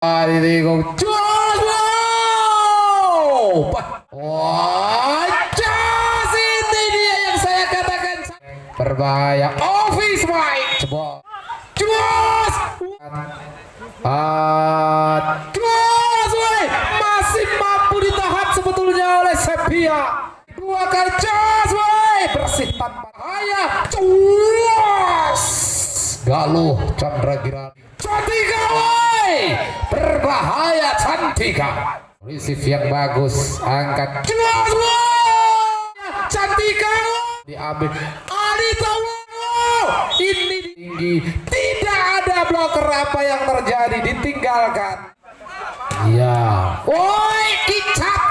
Ini kok wajah ini dia yang saya katakan berbahaya. Office Mike coba cus masih mampu ditahan sebetulnya oleh Sepia. Dua kali cus bersih tanpa bahaya. Cus Galuh Chandragiran Cantika berbahaya. Cantika receive yang bagus, angkat Cantika diambil Anita. Ini tinggi, tidak ada bloker. Apa yang terjadi? Ditinggalkan. Ya, woi kicap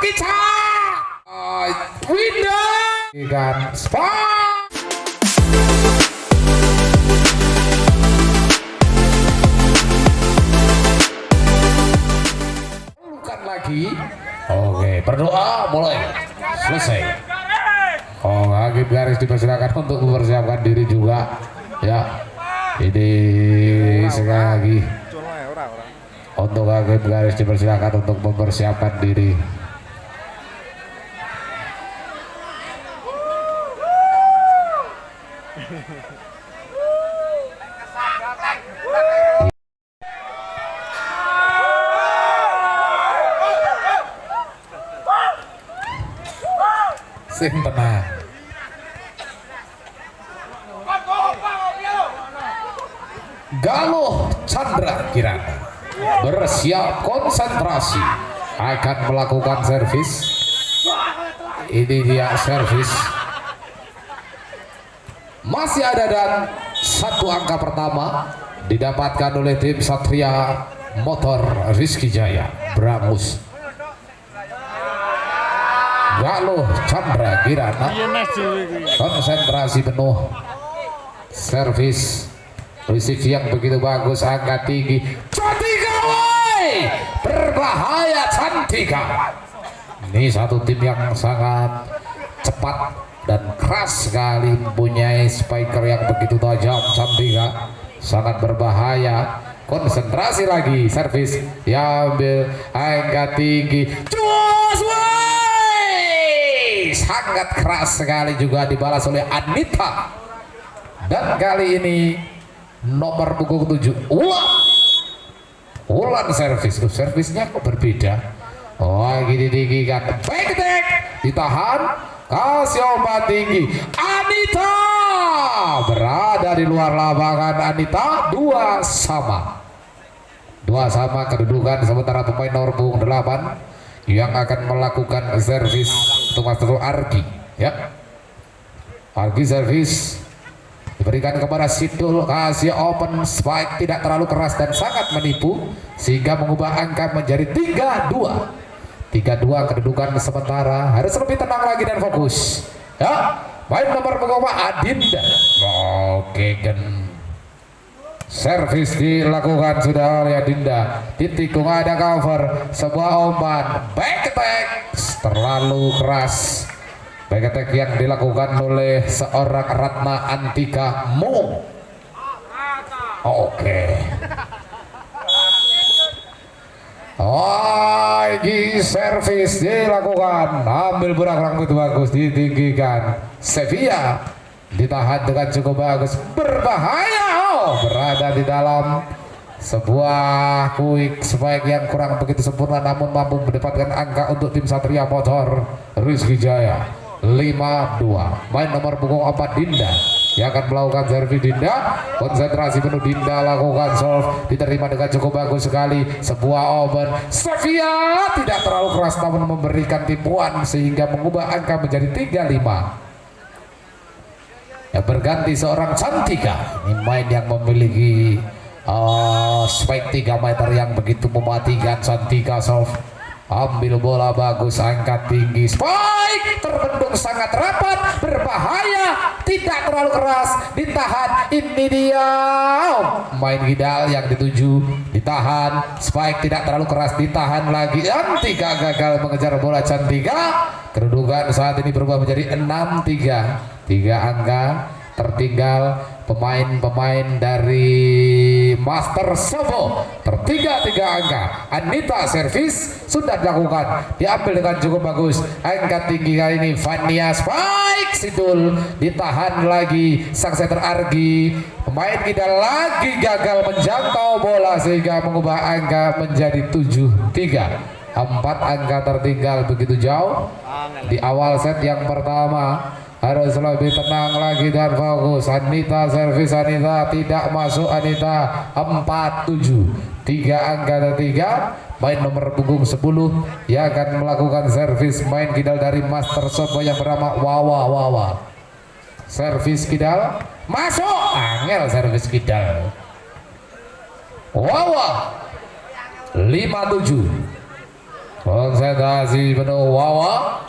window kan spot. Lagi. Oke, berdoa mulai selesai. Oh, Hakim Garis dipersilakan untuk mempersiapkan diri juga. Ya, ini sekali lagi untuk Hakim Garis dipersilakan untuk mempersiapkan diri. Sing tenang. Galuh Chandragiran bersiap konsentrasi akan melakukan servis. Ini dia servis. Masih ada dan satu angka pertama didapatkan oleh tim Satria Motor Rizky Jaya Brangus. Galuh Chandragiran konsentrasi penuh, servis receive yang begitu bagus, angka tinggi. Cantika berbahaya. Cantika ini satu tim yang sangat cepat dan keras sekali, mempunyai spiker yang begitu tajam. Cantika sangat berbahaya. Konsentrasi lagi, servis diambil, angka tinggi, sangat keras sekali, juga dibalas oleh Anita. Dan kali ini nomor punggung 7 Ulan servis. Servisnya kok berbeda. Oh, gini tinggi kan, back attack ditahan, kasih obat tinggi. Anita berada di luar lapangan. Anita 2 sama kedudukan. Sementara pemain nomor punggung 8 yang akan melakukan servis untuk Master Argi, ya. Argi servis diberikan kepada Sidul, kasih open spike, tidak terlalu keras dan sangat menipu sehingga mengubah angka menjadi 3-2 kedudukan sementara. Harus lebih tenang lagi dan fokus, ya. Main nomor punggung Adinda. Oke, servis dilakukan sudah oleh Adinda. Ditikung, ada cover, sebuah umpan, back attack terlalu keras. Back attack yang dilakukan oleh seorang Ratna Antika Mo. Oke. Lagi servis dilakukan, ambil bola rambut bagus, ditinggikan. Sevilla ditahan dengan cukup bagus, berbahaya. Berada di dalam sebuah quick spike yang kurang begitu sempurna, namun mampu mendapatkan angka untuk tim Satria Motor Rizky Jaya. 5-2. Main nomor punggung 4 Dinda yang akan melakukan servis. Dinda konsentrasi penuh, Dinda lakukan solve, diterima dengan cukup bagus sekali, sebuah open. Sevilla tidak terlalu keras namun memberikan tipuan sehingga mengubah angka menjadi 3-5. Ya, berganti seorang Cantika. Ini main yang memiliki spike 3 meter yang begitu mematikan. Cantika soft, ambil bola bagus, angkat tinggi, spike terbendung sangat rapat, berbahaya, tidak terlalu keras, ditahan. Ini dia main Gidal yang dituju, ditahan, spike tidak terlalu keras, ditahan lagi. Cantika gagal mengejar bola. Cantika, kedudukan saat ini berubah menjadi 6-3. 3 angka tertinggal pemain-pemain dari Master Sobo tertinggal 3 angka. Anita servis sudah dilakukan, diambil dengan cukup bagus. Angka tinggi kali ini Fania spike Sidul ditahan lagi sang setter Argi. Pemain kita lagi gagal menjangkau bola sehingga mengubah angka menjadi 7-3. 4 angka tertinggal begitu jauh di awal set yang pertama. Harus lebih tenang lagi dan fokus. Anita servis, Anita tidak masuk. Anita 4-7, 3 angka tertinggal. Main nomor punggung 10 yang akan melakukan servis main kidal dari Master Sobo yang bernama Wawa. Servis kidal masuk, angel servis kidal. Wawa 5-7. Konsentrasi penuh Wawa.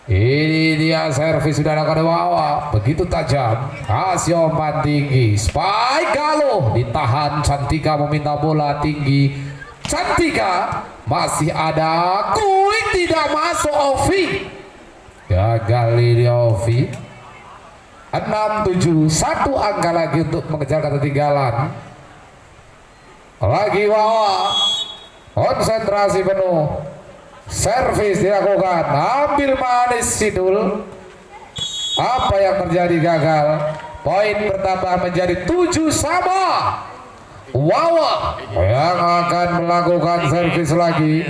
Ini dia servis sudah lakukan Wawa, begitu tajam. Kasih umpan tinggi, spike Galuh ditahan. Cantika meminta bola tinggi. Cantika masih ada, Kuik tidak masuk. Ovi gagal ini. Ovi 6-7, 1 angka lagi untuk mengejar ketertinggalan. Lagi Wawa, konsentrasi penuh. Servis dilakukan, ambil manis Sidul. Apa yang terjadi? Gagal. Poin bertambah menjadi 7 sama. Wawa yang akan melakukan servis lagi.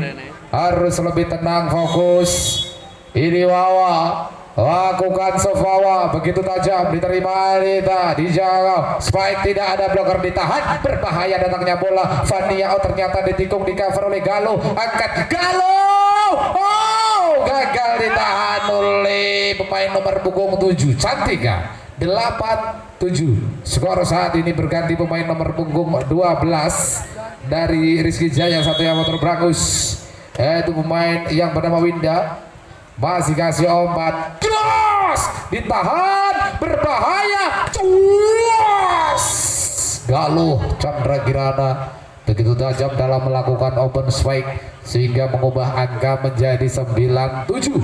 Harus lebih tenang, fokus. Ini Wawa lakukan Sofawa, begitu tajam, diterima Anita, dijaga, spike tidak ada, blocker ditahan, berbahaya datangnya bola. Fania ternyata ditikung, di cover oleh Galuh, angkat Galuh, gagal ditahan oleh pemain nomor punggung 7 Cantika. 8-7 skor saat ini berganti pemain nomor punggung 12 dari Rizky Jaya, satu yang motor bagus, yaitu pemain yang bernama Winda. Masih kasih umpan, terus ditahan, berbahaya, cuas. Galuh Chandra Kirana begitu tajam dalam melakukan open spike sehingga mengubah angka menjadi 9-7.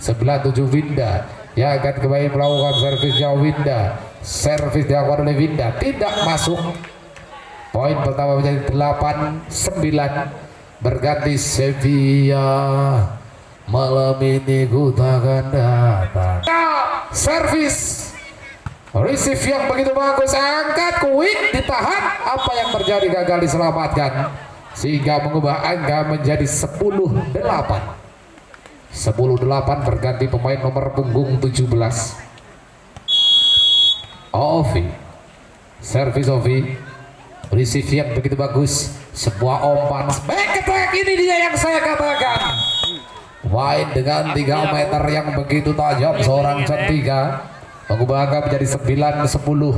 9-7 Winda yang akan kembali melakukan servisnya. Winda servis dilakukan oleh Winda, tidak masuk. Poin pertama menjadi 8-9. Berganti Sevilla. Malam ini ku takkan datang. Servis receive yang begitu bagus, angkat Kuik ditahan. Apa yang terjadi? Gagal diselamatkan sehingga mengubah angka menjadi 10-8. 10-8 berganti pemain nomor punggung 17 Ovi. Servis Ovi, receive yang begitu bagus, sebuah umpan back attack. Ini dia yang saya katakan. Main dengan 3 meter yang begitu tajam seorang Cantika, mengubah angka menjadi 9-10.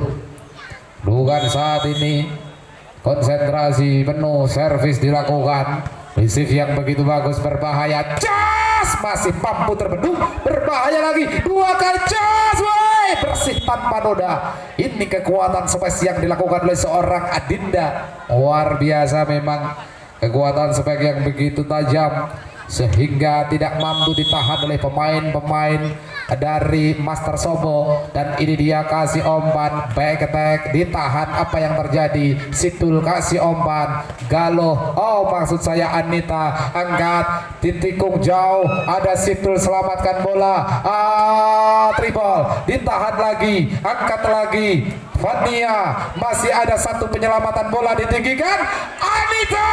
Bukan saat ini konsentrasi penuh, servis dilakukan, receive yang begitu bagus, berbahaya, cas, masih mampu terbendung, berbahaya lagi, 2 kali cas, bersih tanpa noda. Ini kekuatan space yang dilakukan oleh seorang Adinda, luar biasa memang. Kekuatan space yang begitu tajam sehingga tidak mampu ditahan oleh pemain-pemain dari Master Sobo. Dan ini dia kasih umpan back attack, ditahan. Apa yang terjadi? Sidul kasih umpan, Galuh, maksud saya Anita, angkat, ditikung jauh, ada Sidul selamatkan bola, triple, ditahan lagi, angkat lagi, Fania, masih ada 1 penyelamatan bola, ditinggikan, Anita,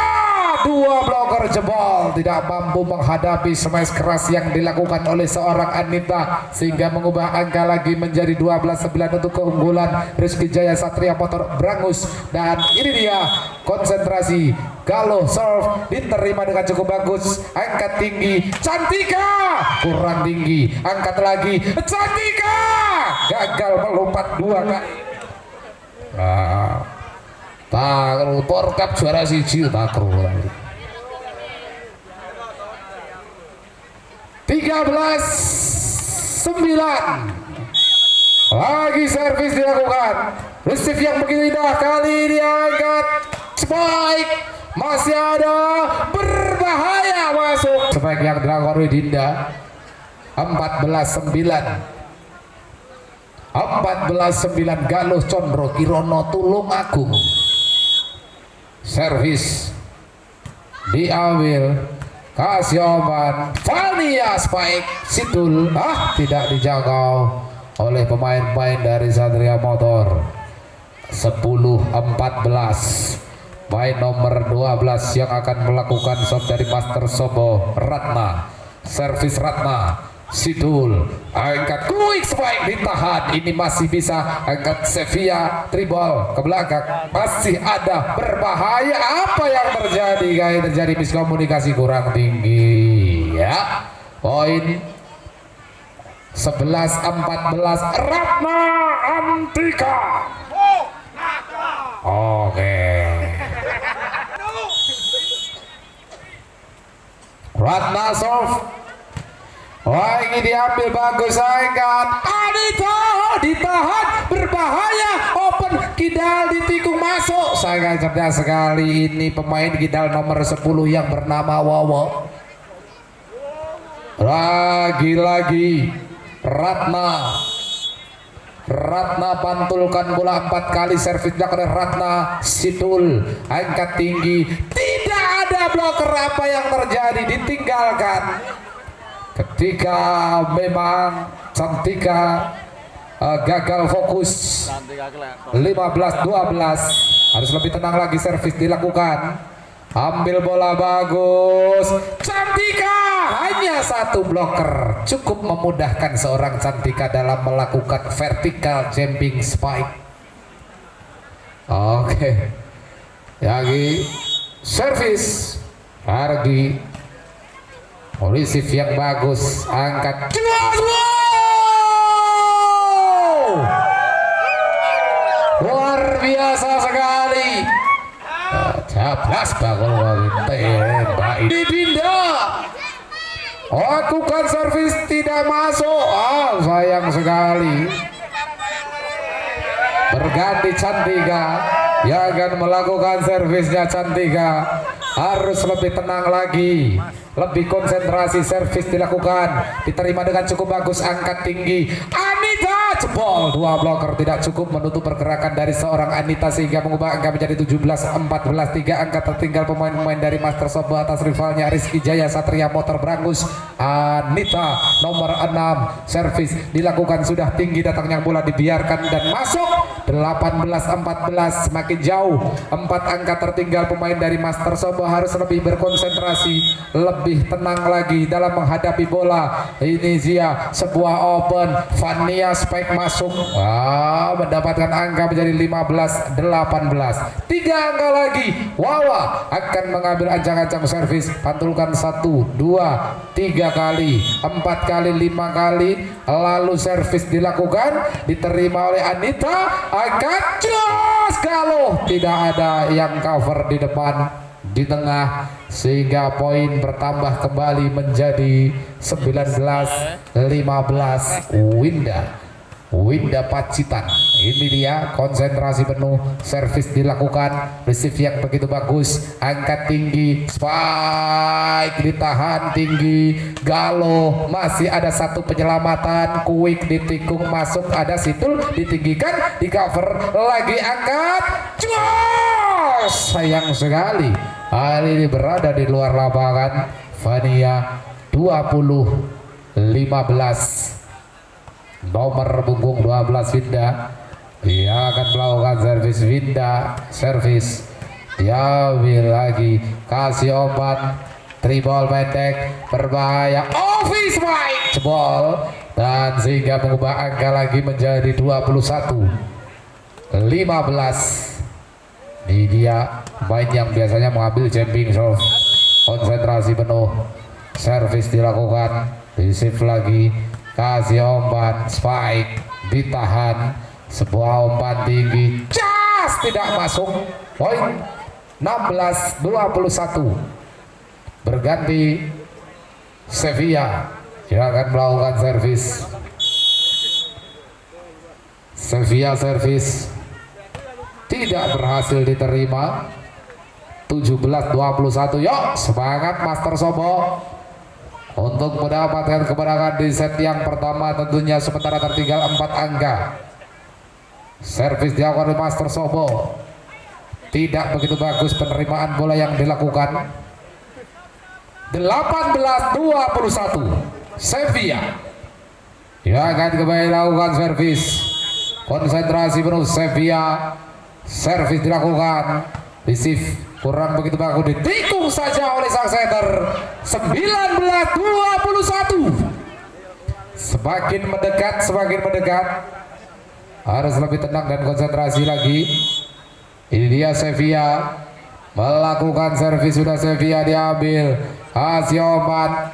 2 blocker jebol, tidak mampu menghadapi smash keras yang dilakukan oleh seorang Anita sehingga mengubah angka lagi menjadi 12-9 untuk keunggulan Rizky Jaya Satria Motor Brangus. Dan ini dia konsentrasi, Galuh serve diterima dengan cukup bagus, angkat tinggi, Cantika kurang tinggi, angkat lagi, Cantika gagal melompat 2 kali. Takru Porkap juara siji takru 13-9. Lagi servis dilakukan, receive yang begitu indah, kali ini angkat spike, masih ada, berbahaya, masuk spike yang dilakukan oleh Dinda. 14-9. 14-9 Galuh Condro Kirono Tulungagung. Servis diambil, kasih obat Fania Spike Sidul, tidak dijangkau oleh pemain-pemain dari Satria Motor. 10-14 main nomor 12 yang akan melakukan shot dari Master Sobo Ratna. Servis Ratna Sidul, angkat quick spike ditahan, ini masih bisa angkat Sevilla tribal ke belakang, masih ada berbahaya. Apa yang terjadi guys? Terjadi miskomunikasi kurang tinggi ya. Poin 11-14 Ratna Antika. Oke. Ratna serve. Wah, ini diambil bagus, angkat Anita ditahan, berbahaya, open kidal ditikung masuk. Sangat cerdas sekali ini pemain kidal nomor 10 yang bernama Wowo. Lagi-lagi Ratna pantulkan bola 4 kali, servis oleh Ratna Sidul, angkat tinggi, tidak ada bloker. Apa yang terjadi? Ditinggalkan ketika memang Cantika gagal fokus. 15-12 harus lebih tenang lagi, servis dilakukan, ambil bola bagus Cantika, hanya 1 bloker cukup memudahkan seorang Cantika dalam melakukan vertical jumping spike. Oke, lagi servis Argi, receive yang bagus, angkat luar biasa sekali. Cablas bakal tembak dipindah, lakukan servis tidak masuk. Sayang sekali. Berganti Cantika yang akan melakukan servisnya. Cantika harus lebih tenang lagi, lebih konsentrasi. Servis dilakukan, diterima dengan cukup bagus, angkat tinggi Anita, jebol. 2 bloker tidak cukup menutup pergerakan dari seorang Anita sehingga mengubah angka menjadi 17-14. 3 angka tertinggal pemain-pemain dari Master Sobo atas rivalnya Rizky Jaya Satria Motor Brangus. Anita nomor 6, servis dilakukan, sudah tinggi datangnya bola, dibiarkan dan masuk. 18-14 semakin jauh. 4 angka tertinggal pemain dari Master Sobo harus lebih berkonsentrasi, lebih tenang lagi dalam menghadapi bola. Ini Zia, sebuah open Fania spike masuk, mendapatkan angka menjadi 15-18. 3 angka lagi, Wawa akan mengambil ancang-ancang servis, pantulkan 1, 2, 3 kali, 4 kali, 5 kali, lalu servis dilakukan, diterima oleh Anita, angkat jos Galuh, tidak ada yang cover di depan, di tengah, sehingga poin bertambah kembali menjadi 19-15 Winda Pacitan. Ini dia konsentrasi penuh, servis dilakukan, receive yang begitu bagus, angkat tinggi, spike ditahan tinggi, Galuh masih ada 1 penyelamatan, quick ditikung masuk, ada Sidul ditinggikan, di cover lagi, angkat jos. Sayang sekali kali ini berada di luar lapangan. Fania 20-15 nomor punggung 12 Winda, dia akan melakukan servis. Winda servis, diambil lagi, kasih obat tribal pendek berbahaya, office fight jebol, dan sehingga mengubah angka lagi menjadi 21-15. Ini dia main yang biasanya mengambil jumping serve, konsentrasi penuh, servis dilakukan, receive lagi, kasih umpan spike, ditahan, sebuah umpan tinggi, cas, tidak masuk. Poin 16-21. Berganti Sevilla, dia akan melakukan servis. Sevilla servis tidak berhasil diterima. 17-21. Yuk semangat Master Sobo untuk mendapatkan kemenangan di set yang pertama, tentunya sementara tertinggal 4 angka. Servis dilakukan oleh Master Sobo, tidak begitu bagus penerimaan bola yang dilakukan. 18-21 Sevilla ya akan kembali lakukan servis. Konsentrasi penuh Sevilla, servis dilakukan, receive kurang begitu bagus, ditikung saja oleh sang setter. 19-21 semakin mendekat, harus lebih tenang dan konsentrasi lagi. Ini dia Sevilla melakukan servis, sudah Sevilla diambil. Asioman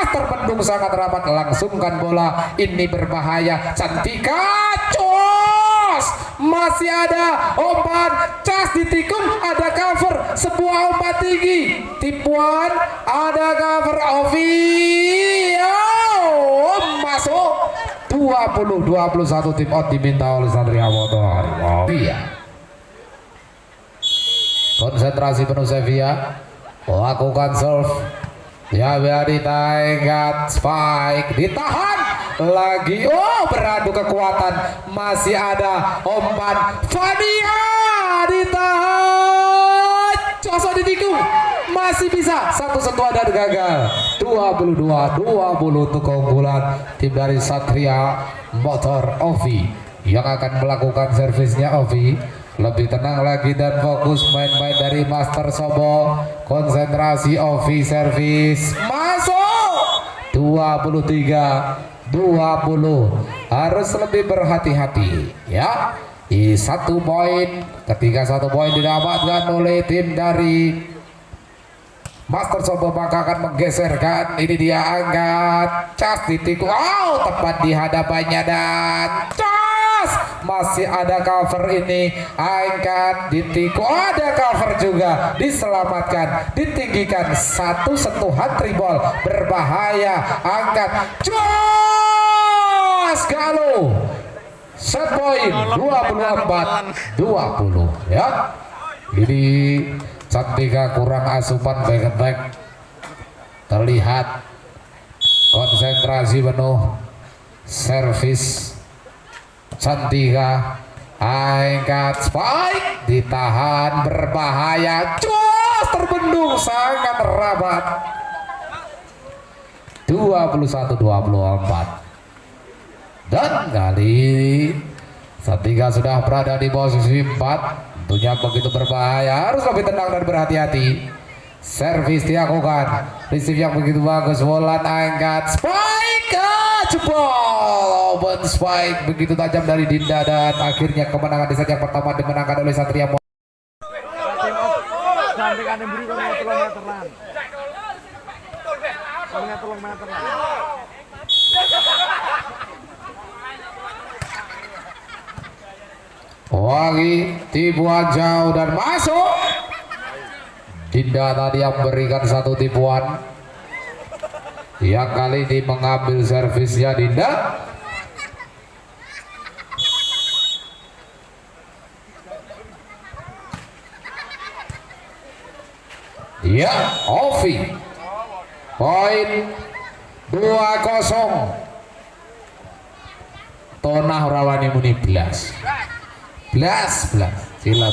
terbendung sangat rapat, langsungkan bola, ini berbahaya. Cantika cos, masih ada umpan, cas ditikung, ada cover, sebuah umpan tinggi, tipuan, ada cover, Ovi, masuk. 20-21 tim out diminta oleh Satria Motor. Iya. Konsentrasi penuh Sevilla, lakukan serve, ya ditahan, spike, ditahan lagi, beradu kekuatan, masih ada umpan, Fania ditahan, Coso ditikung, masih bisa, satu sentuhan dan gagal. 22-20 untuk keunggulan tim dari Satria Motor. Ovi yang akan melakukan servisnya. Ovi lebih tenang lagi dan fokus main-main dari Master Sobo. Konsentrasi, Ovi servis, masuk. 23-20, harus lebih berhati-hati ya. Di 1 poin, ketika 1 poin didapatkan oleh tim dari Master Sobo, maka akan menggeserkan. Ini dia angkat, cas ditikung, tepat di hadapannya dan masih ada cover, ini angkat, ditikung, ada cover juga, diselamatkan, ditinggikan, satu sentuhan tribol berbahaya, angkat, jos, Galo, set point 24-20 ya. Ini Cantika kurang asupan back, terlihat konsentrasi penuh, servis Cantika, angkat, spike, ditahan, berbahaya, jos, terbendung sangat rapat. 21-24 dan kali Cantika sudah berada di posisi 4, tentunya begitu berbahaya, harus lebih tenang dan berhati-hati. Servis dilakukan, receive yang begitu bagus, Wolan angkat, spike, jebol, open spike begitu tajam dari Dinda, dan akhirnya kemenangan di set yang pertama dimenangkan oleh Satria Motor. Wangi tipuan jauh dan masuk. Dinda tadi yang berikan satu tipuan, yang kali ini mengambil servisnya Dinda. Ya, Ovi poin 2-0. Tonah rawani muni belas silat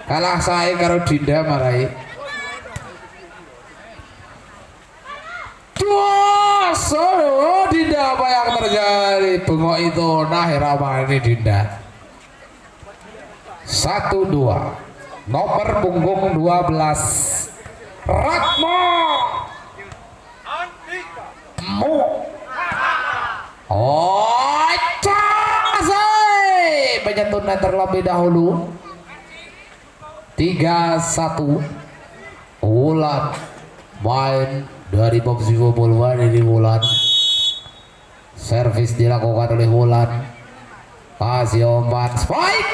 kalah saya karo Dinda marai. Dinda, apa yang terjadi? Bengok itu nah rawani Dinda. 1-2 nomor punggung 12 Ratmo Mu penyetunan terlebih dahulu. 3-1 Wulan main dari posisi Wulan. Ini Wulan, servis dilakukan oleh Wulan, kasih umpan, spike,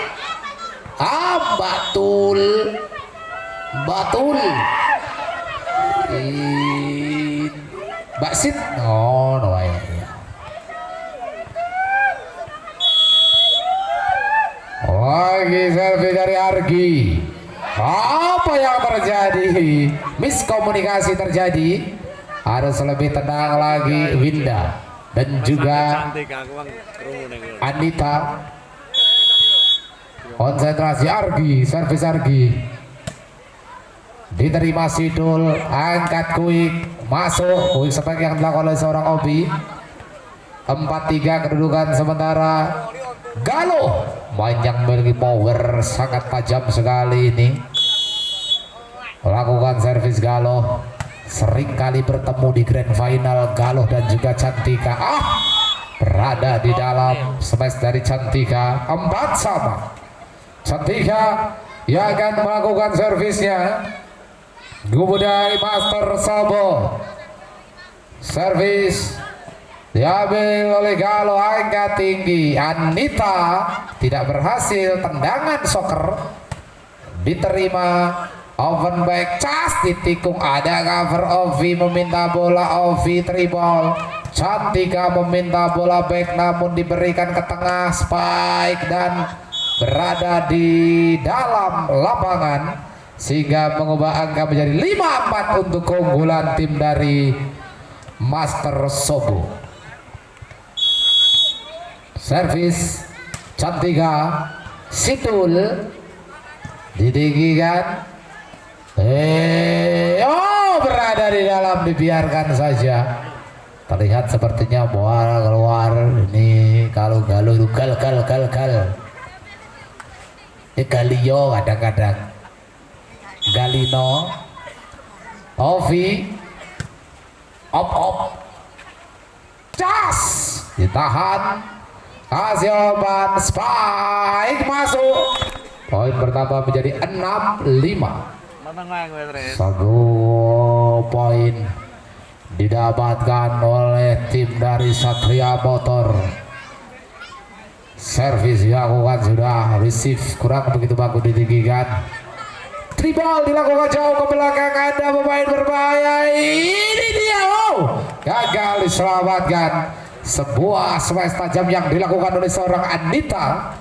batul Baksit, no ya. Lagi servis dari Argi. Apa yang terjadi? terjadi miskomunikasi terjadi. Harus lebih tenang lagi Winda dan juga Anita. Konsentrasi Argi, servis Argi. Diterima Sidul, angkat Kuik, masuk Kuik sebagai yang dilakukan oleh seorang Obi. 4-3 kedudukan sementara. Galo main yang memiliki power sangat tajam sekali ini. Lakukan servis Galo. Sering kali bertemu di grand final Galo dan juga Cantika. Berada di dalam smash dari Cantika. 4 sama. Cantika yang akan melakukan servisnya. Gubu dari Master Sobo. Servis diambil oleh Galo, angkat tinggi. Anita tidak berhasil. Tendangan soccer diterima. Open back, cas ditikung, ada cover. Ovi meminta bola, Ovi tribal. Cantika meminta bola back namun diberikan ke tengah. Spike dan berada di dalam lapangan sehingga mengubah angka menjadi 5-4 untuk keunggulan tim dari Master Sobo. Servis Cantika, Situl ditinggikan. Berada di dalam, dibiarkan saja. Terlihat sepertinya bola keluar. Ini kalau Galo itu gal. Ini Galio kadang-kadang. Galino. Ovi. Op. Cas. Ditahan. Kasih obat. Spike masuk. Poin bertambah menjadi 6-5. Satu poin didapatkan oleh tim dari Satria Motor. Servis dilakukan sudah, receive kurang begitu bagus ditinggikan. Tribal dilakukan jauh ke belakang, ada pemain berbahaya. Ini dia, gagal diselamatkan. Sebuah smash tajam yang dilakukan oleh seorang Anita.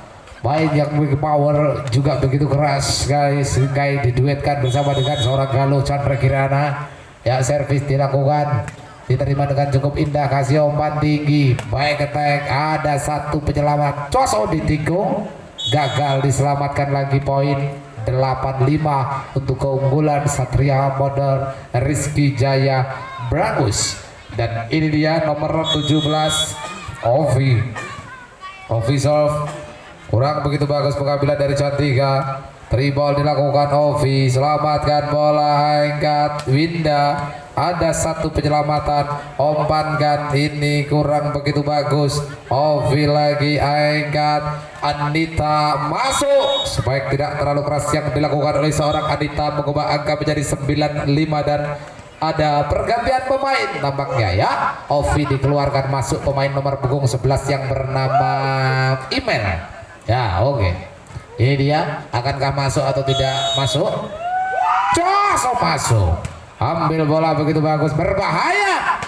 Main yang memiliki power juga begitu keras guys, sehingga diduetkan bersama dengan seorang Galo Chandra Kirana. Ya, servis dilakukan, diterima dengan cukup indah. Kasih umpan tinggi, baik attack, ada satu penyelamat. Coso ditikung, gagal diselamatkan lagi. Poin 8-5 untuk keunggulan Satria Modern Rizky Jaya Brangus. Dan ini dia nomor 17 Ovi Solve. Kurang begitu bagus pengambilan dari Cantika. Tribal dilakukan Ovi, selamatkan bola, angkat Winda. Ada satu penyelamatan, umpankan, ini kurang begitu bagus. Ovi lagi, angkat. Anita masuk. Sebaik tidak terlalu keras yang dilakukan oleh seorang Anita, mengubah angka menjadi 9-5 dan ada pergantian pemain tampaknya ya. Ovi dikeluarkan, masuk pemain nomor punggung 11 yang bernama Email. Ya, oke. Ini dia, akankah masuk atau tidak masuk? Masuk. Ambil bola begitu bagus, berbahaya.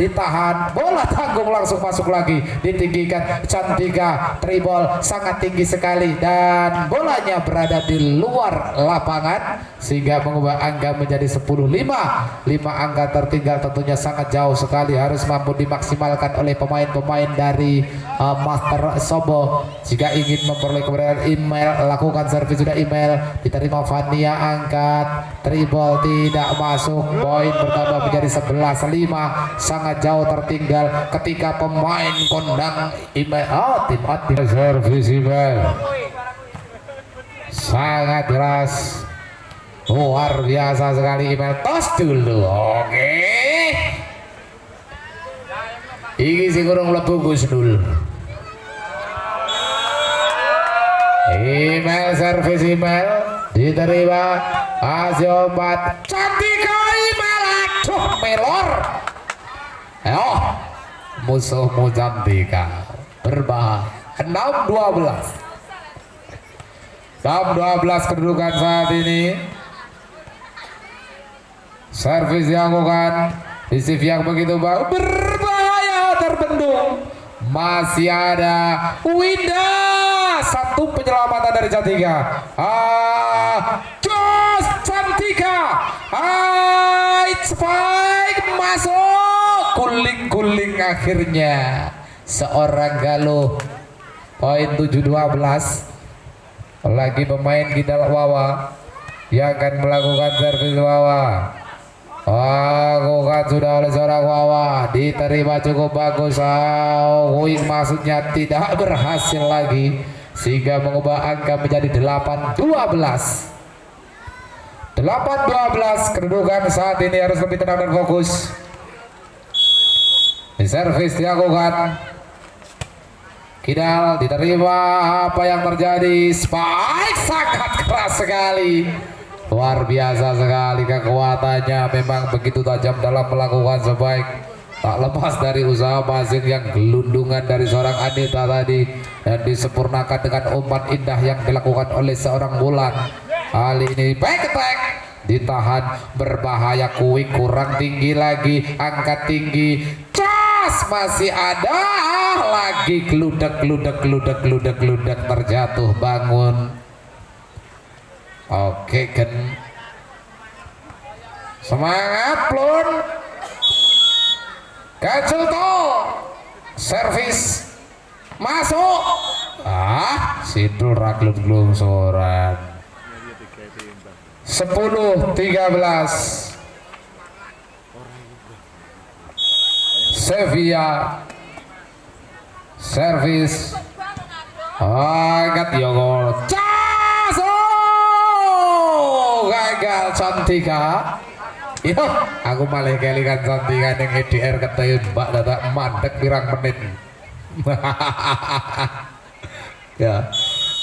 Ditahan, bola tanggung langsung masuk lagi, ditinggikan. Cantika tribal sangat tinggi sekali dan bolanya berada di luar lapangan sehingga mengubah angka menjadi 10-5. 5 angka tertinggal tentunya sangat jauh sekali, harus mampu dimaksimalkan oleh pemain-pemain dari Master Sobo jika ingin memperoleh kemenangan. Email lakukan servis, sudah Email diterima. Vania angkat, tribal tidak masuk. Poin bertambah menjadi 11-5, sangat jauh tertinggal ketika pemain kondang Email tim servis Email sangat keras, luar biasa sekali. Email tos dulu. Oke, iki sing urung mlebu Gus Dul. Email servis Email diterima. Hasil obat Cantika. Email aduh melor. Musuhmu Cantika berbahaya. 6-12 kedudukan saat ini. Servis dilakukan, receive yang begitu bagus, berbahaya, terbendung. Masih ada Winda, satu penyelamatan dari Cantika. spike masuk, guling-guling akhirnya seorang Galuh. Poin 7-12. Lagi pemain Kidal Wawa yang akan melakukan servis Wawa. Lakukan sudah oleh seorang Wawa, diterima cukup bagus. Wing maksudnya tidak berhasil lagi, sehingga mengubah angka menjadi 8-12. 8-12. Kedudukan saat ini harus lebih tenang dan fokus. Di servis dilakukan. Kidal diterima, apa yang terjadi? Spike sangat keras sekali, luar biasa sekali kekuatannya, memang begitu tajam dalam melakukan spike. Tak lepas dari usaha passing yang gelundungan dari seorang Anita tadi, dan disempurnakan dengan umpan indah yang dilakukan oleh seorang Wulan. Kali ini back attack ditahan, berbahaya. Kuing kurang tinggi lagi, angkat tinggi, masih ada lagi, geludak terjatuh bangun. Oke kan, semangat Plun. Kacuto servis masuk. Sidul raglum soran. 10-13. Sevilla servis angkat Yogol, gagal Cantika. Yo, aku malah kelingan Cantika yang EDR ketembak dadak mandek pirang menit. Ya,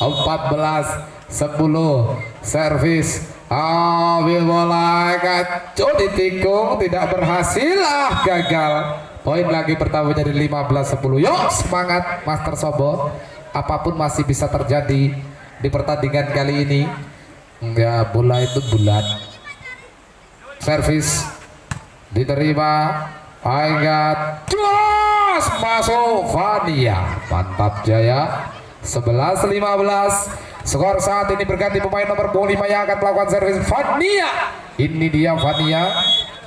14-10 servis. Ambil bola, kacau ditikung, tidak berhasil, gagal. Poin lagi pertama jadi 15-10. Yuk semangat Master Sobo, apapun masih bisa terjadi di pertandingan kali ini. Enggak, bola itu bulat. Servis diterima, angkat, jos masuk Vania. Mantap Jaya. 11-15. Skor saat ini berganti, pemain nomor 25 yang akan melakukan servis Vania. Ini dia Vania.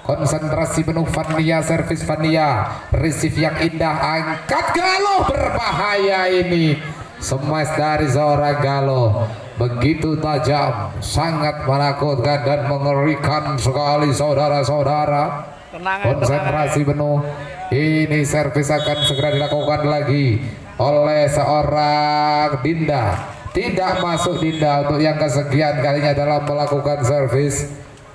Konsentrasi penuh Vania, servis Vania, receive yang indah, angkat Galuh, berbahaya ini. Smash dari seorang Galuh, begitu tajam, sangat menakutkan dan mengerikan sekali saudara-saudara. Konsentrasi penuh. Ini servis akan segera dilakukan lagi oleh seorang Dinda. Tidak masuk Dinda untuk yang kesekian kalinya dalam melakukan servis,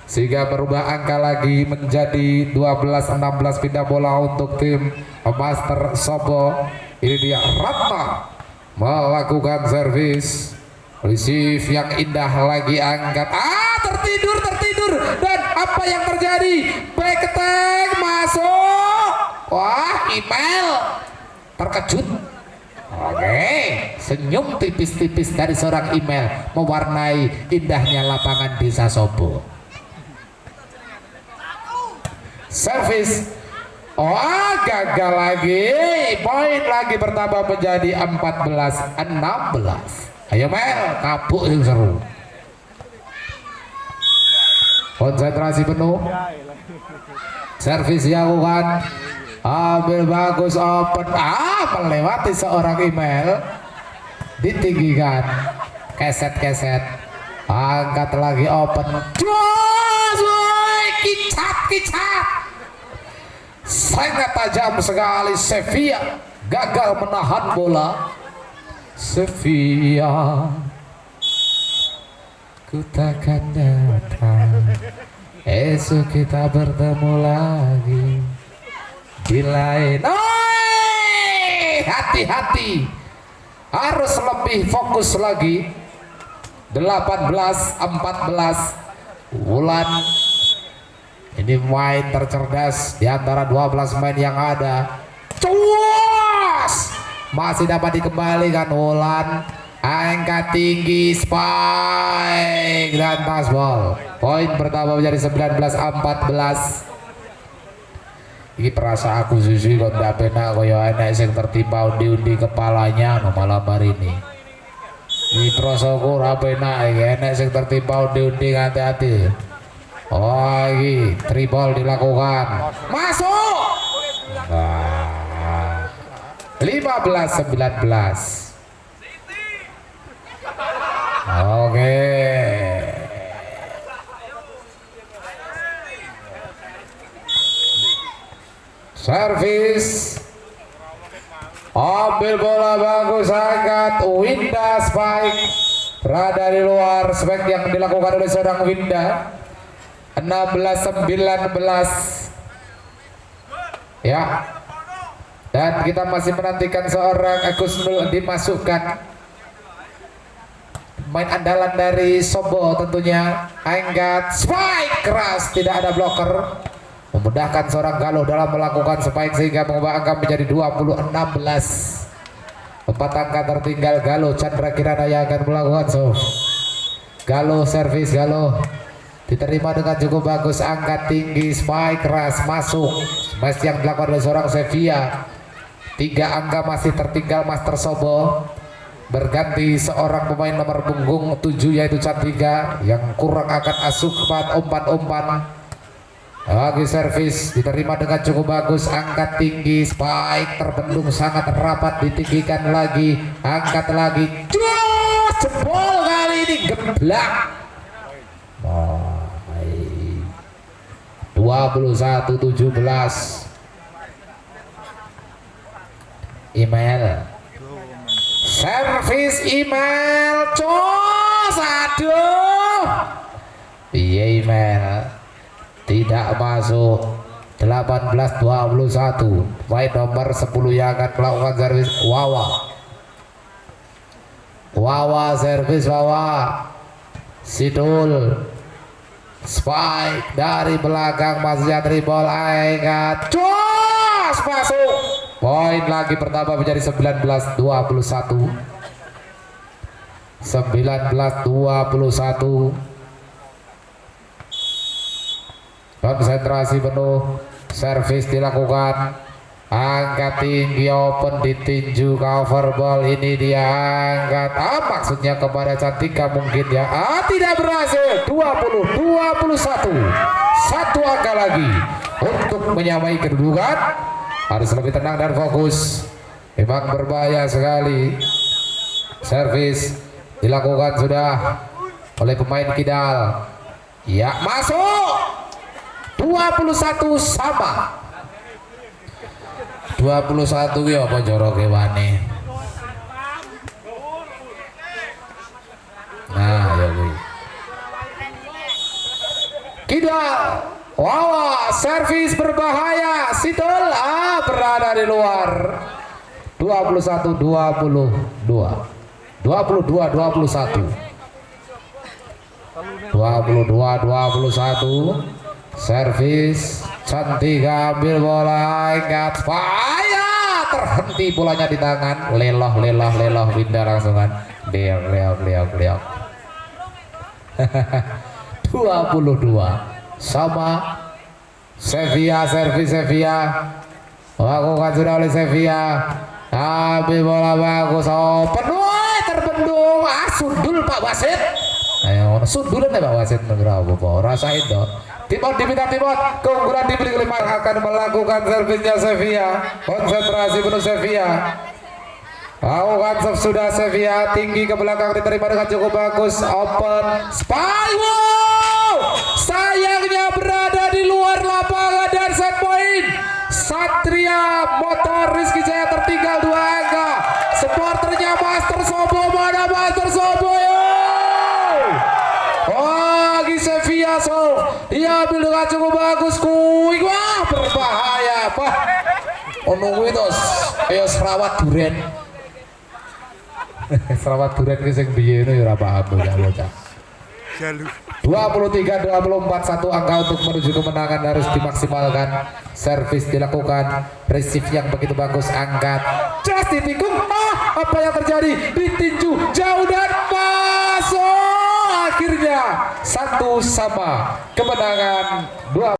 sehingga berubah angka lagi menjadi 12-16. Pindah bola untuk tim Master Sobo. Ini dia Ratna melakukan servis, receive yang indah lagi, angkat, tertidur, dan apa yang terjadi? Back attack masuk. Wah, email terkejut. Oke, senyum tipis-tipis dari seorang email mewarnai indahnya lapangan Desa Sobo. Servis, gagal lagi. Poin lagi bertambah menjadi 14-16. Ayo Mel, kabuk yang seru. Konsentrasi penuh. Servis dilakukan, ambil bagus, open, melewati seorang email, ditinggikan, keset, angkat lagi, open, kicat. Sangat tajam sekali Sevilla, gagal menahan bola. Sevilla, ku takkan datang, esok kita bertemu lagi di lain. Hati-hati, harus lebih fokus lagi. 18-14. Wulan ini main tercerdas di antara 12 main yang ada. Cuas masih dapat dikembalikan Wulan, angkat tinggi, spike dan tasbol. Poin pertama menjadi 19-14. Ini perasa aku susu kok ndak penak koyo enek sing tertimpa undi-undi kepalanya no malam hari ini. Ini perasa aku ora penak iki enek sing tertimpa undi-undi, hati-hati. Lagi triple dilakukan, masuk. Nah, 15-19. Oke. Servis. Ambil bola bagus, angkat Winda spike. Berada di luar, spike yang dilakukan oleh seorang Winda. 16-19. Ya. Dan kita masih menantikan seorang Agus Nul dimasukkan. Main andalan dari Sobo tentunya. Angkat spike keras, tidak ada blocker. Memudahkan seorang Galuh dalam melakukan spike sehingga mengubah angka menjadi 20-16. 4 angka tertinggal Galuh. Chandra Kirana yang akan melakukan serve. Galuh servis, Galuh diterima dengan cukup bagus, angkat tinggi, spike keras, masuk. Smash yang dilakukan oleh seorang Sevilla. 3 angka masih tertinggal Master Sobo. Berganti seorang pemain nomor punggung 7 yaitu Cantika yang kurang akan asuh kepada umpan-umpan. Lagi servis diterima dengan cukup bagus, angkat tinggi, spike terbendung sangat rapat, ditinggikan lagi, angkat lagi, jebol kali ini geblak. 21-17. Email servis, email cos, aduh iya, email tidak masuk. 18-21. Main nomor 10 yang akan melakukan servis. Wawa servis, Wawa Sidul spike dari belakang, masih triple, angkat cos, masuk. Poin lagi pertama menjadi 19-21. 19-21. Konsentrasi penuh, servis dilakukan, angkat tinggi, open ditinju, cover ball, ini dia angkat, maksudnya kepada Cantika mungkin ya, tidak berhasil. 20-21. 1 angka lagi untuk menyamai kedudukan. Harus lebih tenang dan fokus, memang berbahaya sekali. Servis dilakukan sudah oleh pemain Kidal, ya masuk. 21 sama. 21 ya apa joroke wani. Nah ya gue Kidal, Wawa servis berbahaya, Sidol berada di luar. 21-22. 22-21. 22-21. Servis Cantika, ambil bola, angkat, fire, terhenti bolanya di tangan, leloh Winda langsungan leok 22 sama. Sevilla servis, Sevilla lakukan sudah oleh Sevilla, ambil bola bagus, penuh terbendung, sundul Pak Wasit. Ayo sundulan ya Pak Wasit, berapa rasain dong. Timon diminta, Timon keunggulan dibeli oleh akan melakukan servisnya Sevilla. Konsentrasi penuh Sevilla. Lakukan sudah Sevilla, tinggi ke belakang, diterima dengan cukup bagus, open spike. Wow, sayangnya berada di luar lapangan dan set point. Satria Motor Rizky Jaya tertinggal 2 angka. Supporternya Master Sobo, mana Master Sobo? Lagi Sevilla, dia ambil dengan cukup bagus, kuing, wah berbahaya Pak. Ono itu ayo serawat duren. Serawat duren ki sing biyen ya ora paham ya bocah. 23-24, 1 angka untuk menuju kemenangan harus dimaksimalkan. Servis dilakukan, receive yang begitu bagus, angkat, just ditikung, apa yang terjadi? Ditinju jauh dan masuk. Akhirnya 1 sama, kemenangan 2.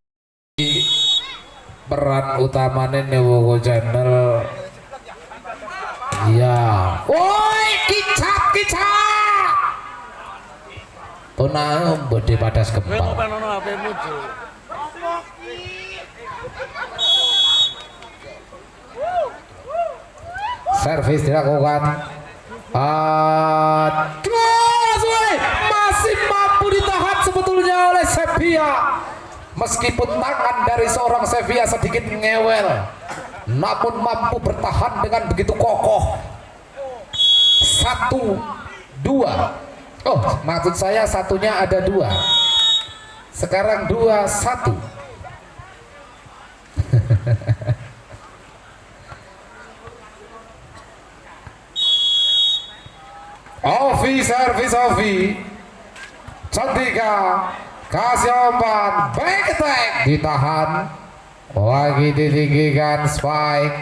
Peran utama Newogo Channel. Iya. Woi, kicap. Tunai bodi padas kembang. Servis dilakukan. Masih mampu ditahan sebetulnya oleh Sevilla. Meskipun tangan dari seorang Sevilla sedikit ngewel, namun mampu bertahan dengan begitu kokoh. 1-2. Oh, maksud saya satunya ada 2. Sekarang 2-1. Ovi, servis Ovi. Cantika kasih umpan, back attack ditahan, lagi ditinggikan, spike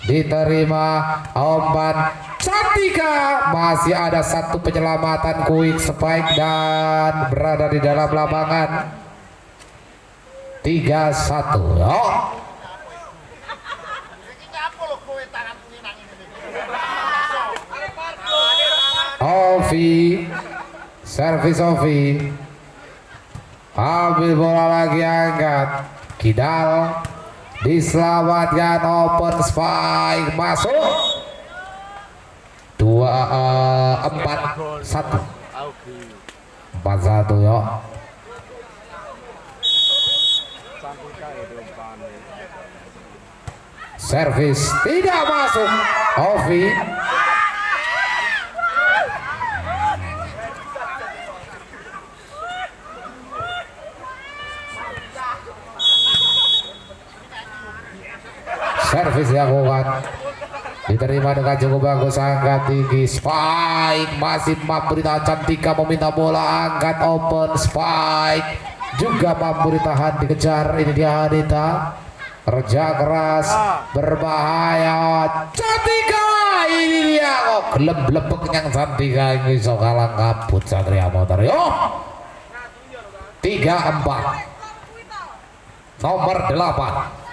diterima, umpan Cantika, masih ada satu penyelamatan, quick spike dan berada di dalam lapangan. 3-1. Oh. Ovi, servis Ovi, ambil bola lagi, angkat, kidal, diselamatkan, open spike, masuk. 4-1 yo. Servis tidak masuk, Ovi. Servis dilakukan, diterima dengan cukup bagus, angkat tinggi, spike, masih mampu ditahan. Cantika meminta bola, angkat, open spike, juga mampu ditahan, dikejar. Ini dia Anita, kerja keras, berbahaya. Cantika, ini dia kok gelem-gelebek yang Cantika ini so kalah kabut Satria Motor. Yo, 3-4. Nomor 8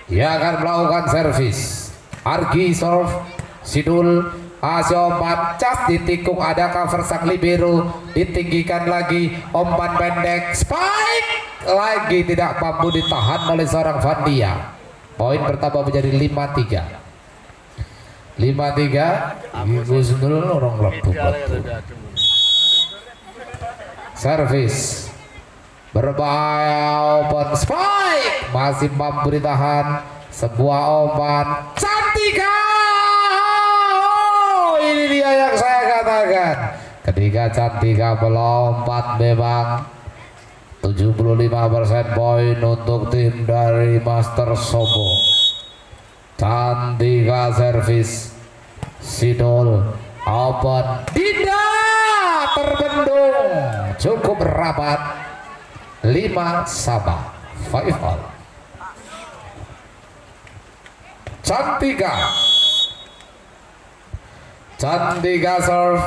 dia akan melakukan servis. Argi serve, Sidul kasih umpan, cas ditikung, ada cover sang libero, ditinggikan lagi, umpan pendek, spike lagi tidak mampu ditahan oleh seorang Vandia. Poin bertambah menjadi 5-3. 5-3. Gusnul orang lebu. Servis berbahaya, open spike, masih mampu ditahan, sebuah umpan Cantika. Oh, ini dia yang saya katakan, ketika Cantika melompat memang 75% poin untuk tim dari Master Sobo. Cantika servis, Sidol open, tidak terbendung, cukup rapat. 5 sama 5 all. Cantika serve,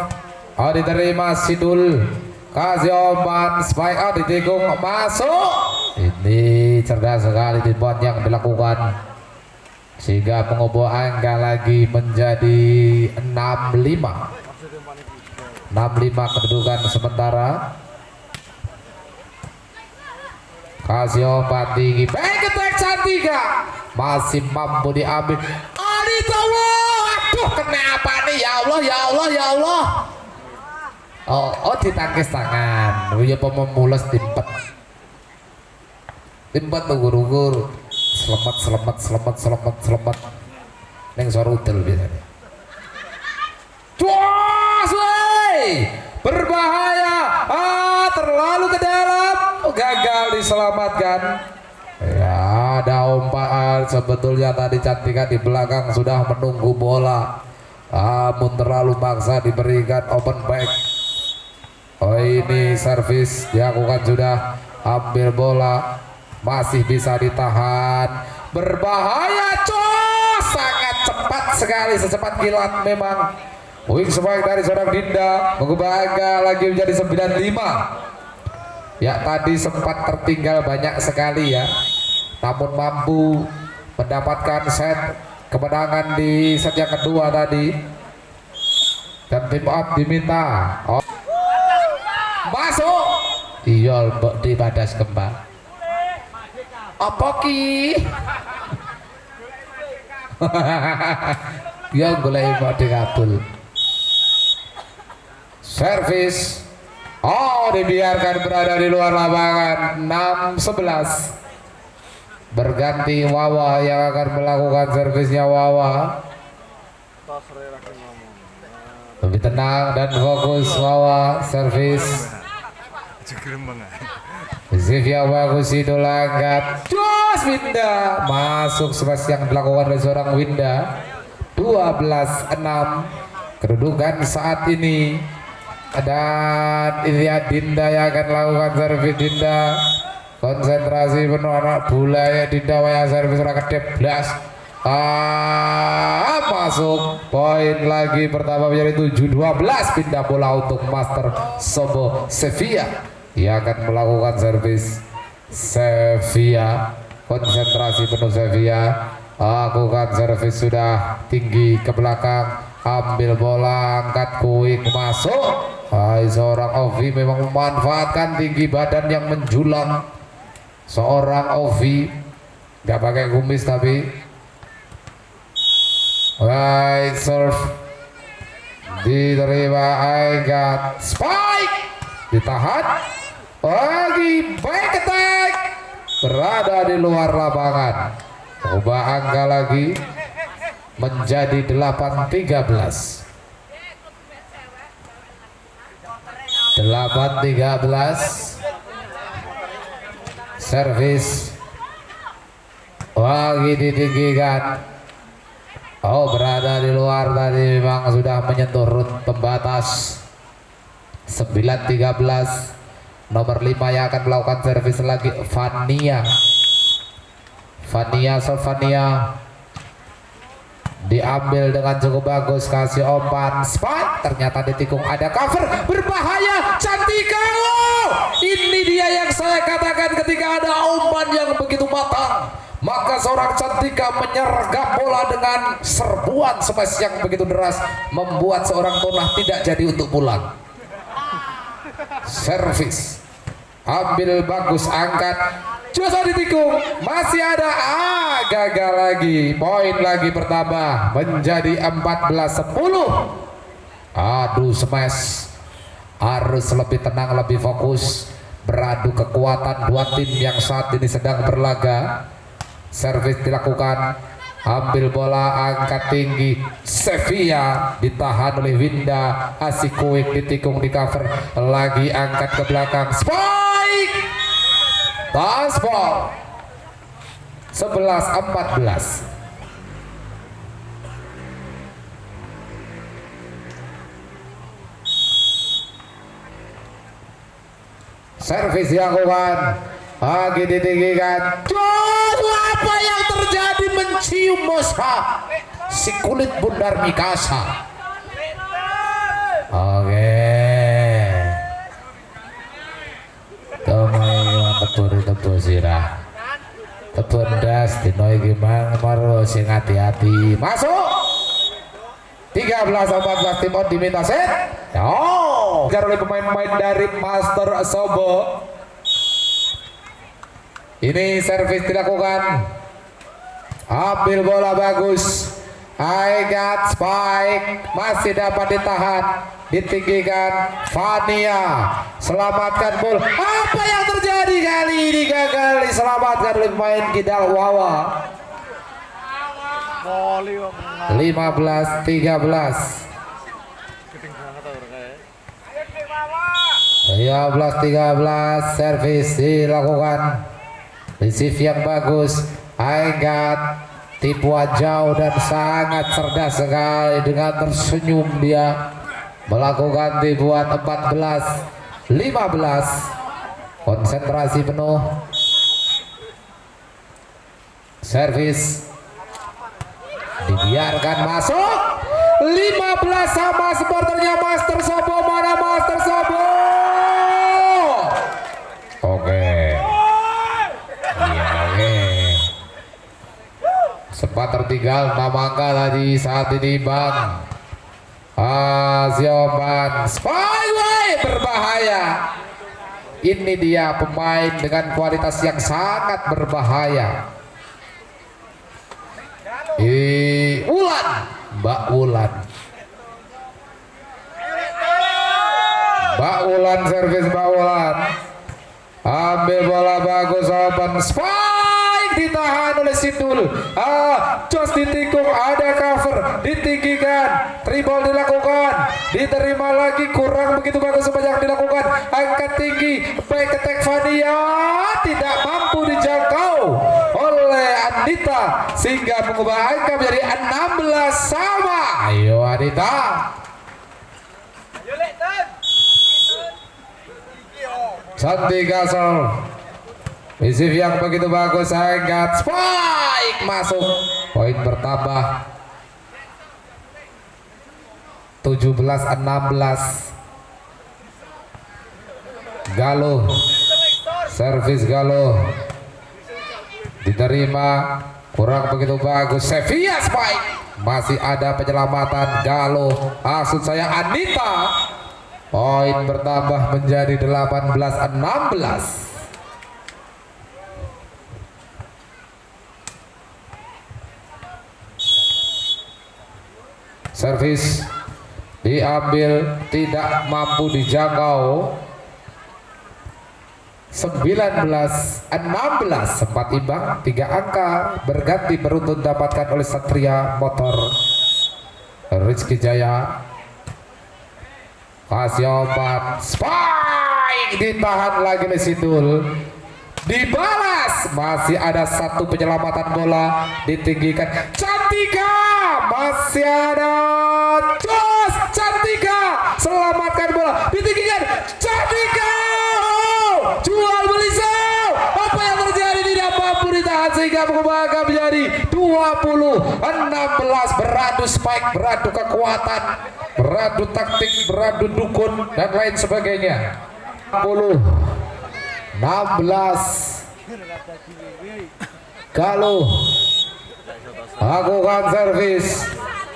oh diterima, Sidul kasih umpan, spike out, ditikung, masuk. Ini cerdas sekali timbuan yang dilakukan sehingga mengubah angka lagi menjadi 6-5. 6-5 kedudukan sementara. Kasih umpan tinggi, back attack Cantika, masih mampu diambil. Anita, aduh kenapa nih, ya Allah, ya Allah, ya Allah. Oh ditangkis tangan, ya pememules timpet ugur-ugur, selamat neng sorudel biasanya. Cuas, berbahaya, terlalu ke dalam, gagal diselamatkan. Ya, ada umpan sebetulnya tadi Cantika di belakang sudah menunggu bola, namun terlalu maksa diberikan open back. Oh ini servis dilakukan, sudah ambil bola, masih bisa ditahan, berbahaya, sangat cepat sekali, secepat kilat memang. Wing spike dari seorang Dinda mengubah angka lagi menjadi 9-5. Ya tadi sempat tertinggal banyak sekali ya, namun mampu mendapatkan set kemenangan di set yang kedua tadi, dan tim out diminta. masuk iya di padas kembang apa ki dia golek mau dikabul servis oh dibiarkan berada di luar lapangan 6-11 berganti Wawa yang akan melakukan servisnya Wawa lebih tenang dan fokus Wawa servis Zivia bagus itu langgat jos Winda masuk smash yang dilakukan oleh seorang Winda 12-6 kedudukan saat ini dan Ilya Dinda yang akan melakukan servis Dinda konsentrasi penuh anak bola ya Dinda yang servis raket 11 masuk poin lagi pertama menjadi 7-12 pindah bola untuk Master Sobo Sevilla ia akan melakukan servis Sevilla konsentrasi penuh Sevilla lakukan servis sudah tinggi ke belakang ambil bola angkat kuik masuk seorang Ovi memang memanfaatkan tinggi badan yang menjulang seorang Ovi nggak pakai kumis tapi right serve diterima angkat spike ditahan lagi baik attack berada di luar lapangan ubah angka lagi menjadi 8-13 servis lagi ditinggikan berada di luar tadi memang sudah menyentuh rut pembatas 9-13 nomor 5 yang akan melakukan servis lagi Vania diambil dengan cukup bagus kasih umpan spot ternyata ditikung ada cover berbahaya Cantika ini dia yang saya katakan ketika ada umpan yang begitu matang maka seorang Cantika menyergap bola dengan serbuan smash yang begitu deras membuat seorang Tonah tidak jadi untuk pulang servis ambil bagus angkat Josa ditikung masih ada gagal lagi poin lagi bertambah menjadi 14-10 aduh smash harus lebih tenang lebih fokus beradu kekuatan dua tim yang saat ini sedang berlaga servis dilakukan ambil bola angkat tinggi Sevilla ditahan oleh Winda Asikuik ditikung di cover lagi angkat ke belakang spike Taspol 11-14 servis dilakukan lagi ditinggikan apa yang terjadi mencium Mosha si kulit bundar Mikasa tebur sirah tebur das dino iki mang maro sing hati-hati masuk 13-14 tim on diminta set oleh pemain-pemain dari Master Sobo ini servis dilakukan ambil bola bagus I got spike masih dapat ditahan ditinggikan Vania selamatkan bola apa yang terjadi kali ini gagal diselamatkan oleh pemain Kidal Wawa 15-13 servis dilakukan receive yang bagus I got tipuan jauh dan sangat cerdas sekali dengan tersenyum dia melakukan tipuan 14-15 konsentrasi penuh servis dibiarkan masuk 15 sama supporternya Master Sobo mana Master Sobo sempat tertinggal 6 angka tadi saat ini Bang Siopan Spyway berbahaya Ini dia pemain dengan kualitas yang sangat berbahaya. Wulan, Mbak Wulan. Mbak Wulan servis Mbak Wulan. Ambil bola bagus open spike, ditahan oleh Sidul. Jos ditikung, ada cover, ditinggikan, tribal dilakukan, diterima lagi, kurang begitu bagus sepanjang dilakukan, angkat tinggi, baik attack Fania tidak mampu dijangkau oleh Anita sehingga mengubah angka menjadi 16 sama. Ayo Anita. Santi Gasol, visif yang begitu bagus, angkat spike masuk, poin bertambah 17-16. Galuh, servis Galuh diterima, kurang begitu bagus, Sevilla spike, masih ada penyelamatan Galuh, maksud saya Anita. Poin bertambah menjadi 18-16. Servis diambil, tidak mampu dijangkau. 19-16, sempat imbang, 3 angka berganti beruntun dapatkan oleh Satria Motor Rizky Jaya. Kasih obat spike, ditahan lagi oleh Sidul, dibalas, masih ada satu penyelamatan bola, ditinggikan Cantika, masih ada Jos, Cantika selamatkan bola, ditinggikan Cantika, jual beli sell, apa yang terjadi tidak mampu ditahan sehingga mengubah menjadi 20-16. Beradu spike, beradu kekuatan, beradu taktik, beradu dukun dan lain sebagainya. 10-16. Galuh lakukan servis,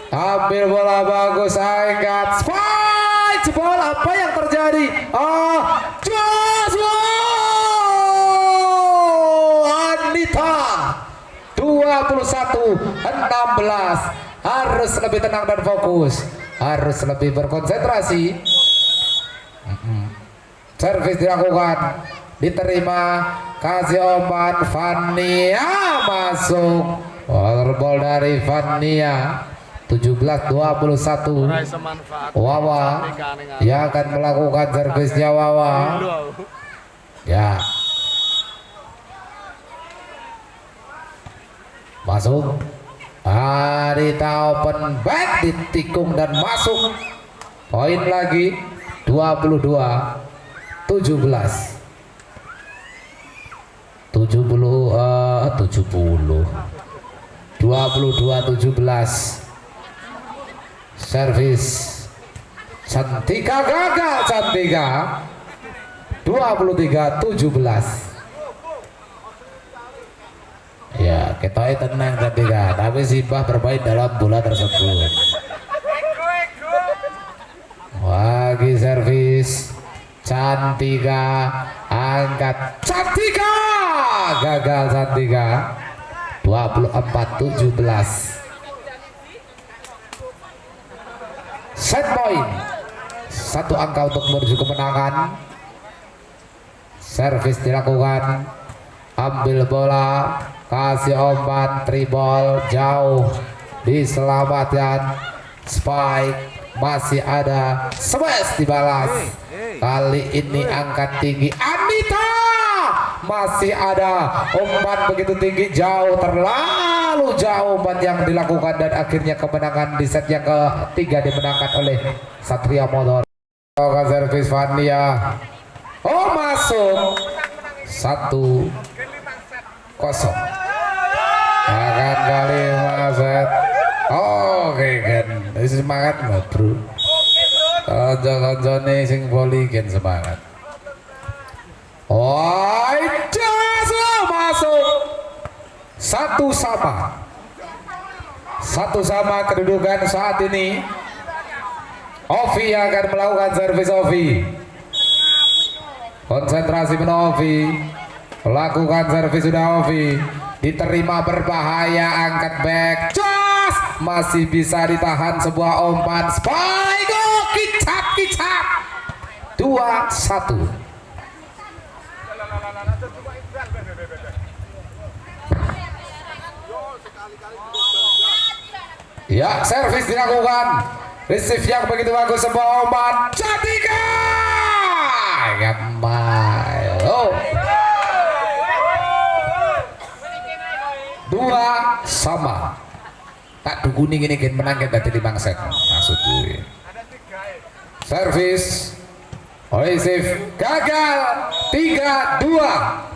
ambil bola bagus, angkat spike, bola apa yang terjadi? Jos, Anita 21-16. Harus lebih tenang dan fokus, harus lebih berkonsentrasi. Servis dilakukan, diterima, kasih obat, Fania masuk, ball dari Fania. 17-21. Wawa yang akan melakukan servisnya. Wawa ya masuk, Anita open back, ditikung dan masuk, poin lagi 22-17. 22-17. Servis Cantika gagal, Cantika 23-17. Ya, kita tenang Cantika, tapi Simbah bermain dalam bola tersebut. Lagi servis Cantika, angkat Cantika, gagal Cantika 24-17. Set point, 1 angka untuk menuju kemenangan. Servis dilakukan, ambil bola, kasih obat, tribal jauh, diselamatkan, spike, masih ada, smash dibalas. Kali ini angkat tinggi, Anita masih ada umpan begitu tinggi, jauh, terlalu jauh umpan yang dilakukan, dan akhirnya kemenangan di set yang ketiga dimenangkan oleh Satria Motor. Servis Fania, masuk 1-0. Akan kali set. Oke kan, semangat nggak bro? Konco-konco nih sing voli kan semangat. Masuk 1 sama kedudukan saat ini. Ovi akan melakukan servis. Ovi konsentrasi Ovi, lakukan servis sudah Ovi, diterima berbahaya, angkat back, jos, masih bisa ditahan sebuah umpan, spike, kicap, 2-1. Ya, servis dilakukan, receive yang begitu bagus, sebuah umpan, Cantika, gambar, dua sama. Tak dukuning ini kan menang dari 5 set maksud gue. Servis, receive gagal, 3-2.